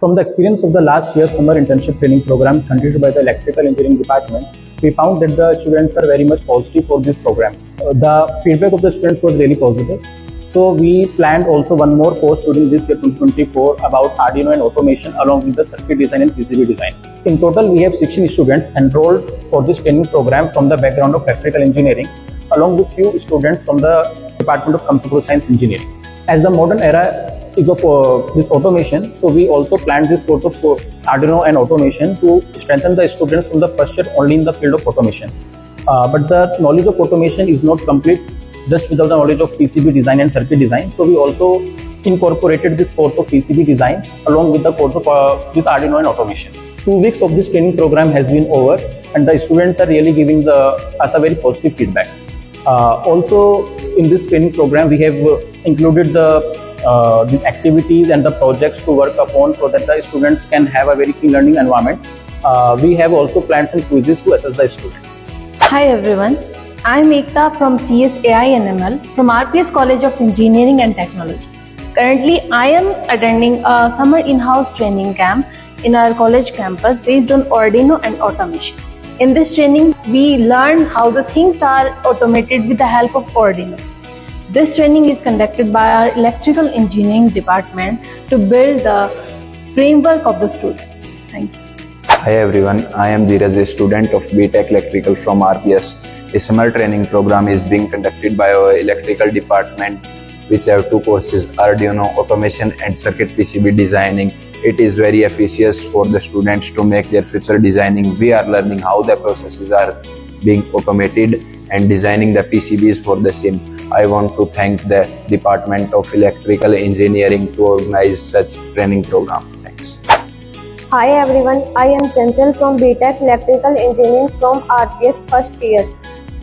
From the experience of the last year's summer internship training program conducted by the Electrical Engineering Department, we found that the students are very much positive for these programs. The feedback of the students was really positive. So we planned also one more course during this year 2024 about Arduino and automation along with the circuit design and PCB design. In total, we have 16 students enrolled for this training program from the background of electrical engineering along with few students from the Department of Computer Science Engineering. As the modern era is of this automation, so we also planned this course of Arduino and automation to strengthen the students from the first year only in the field of automation. But the knowledge of automation is not complete just without the knowledge of PCB design and circuit design. So we also incorporated this course of PCB design along with the course of this Arduino and automation. 2 weeks of this training program has been over and the students are really giving us a very positive feedback. Also in this training program we have included these activities and the projects to work upon so that the students can have a very clean learning environment. We have also planned some quizzes to assess the students. Hi everyone, I'm Ekta from CS AI and ML from RPS College of Engineering and Technology. Currently, I am attending a summer in-house training camp in our college campus based on Arduino and automation. In this training, we learn how the things are automated with the help of Arduino. This training is conducted by our electrical engineering department to build the framework of the students. Thank you. Hi everyone, I am Dheeraj, a student of BTech Electrical from RPS. A summer training program is being conducted by our electrical department, which have 2 courses, Arduino automation and circuit PCB designing. It is very efficacious for the students to make their future designing. We are learning how the processes are being automated and designing the PCBs for the same. I want to thank the Department of Electrical Engineering to organize such training program. Thanks. Hi everyone, I am Chanchal from BTech Electrical Engineering from RPS first year.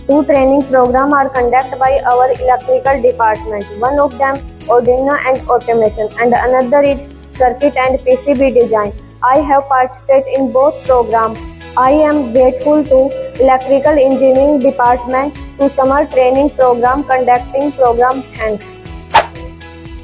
2 training programs are conducted by our electrical department. One of them Arduino and automation and another is circuit and PCB design. I have participated in both programs. I am grateful to Electrical Engineering Department to summer training program conducting program. Thanks.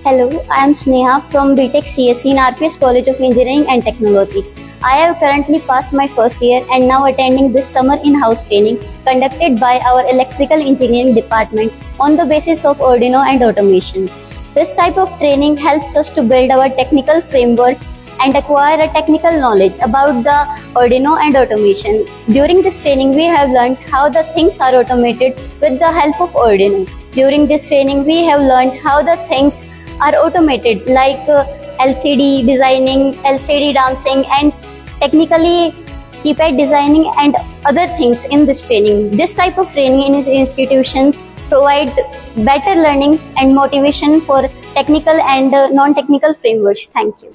Hello, I am Sneha from BTech CSE in RPS College of Engineering and Technology. I have currently passed my first year and now attending this summer in-house training conducted by our Electrical Engineering Department on the basis of Arduino and automation. This type of training helps us to build our technical framework and acquire a technical knowledge about the Arduino and automation. During this training, we have learned how the things are automated with the help of Arduino. During this training, we have learned how the things are automated like LCD designing, LCD dancing and technically keypad designing and other things in this training. This type of training in institutions provide better learning and motivation for technical and non-technical frameworks. Thank you.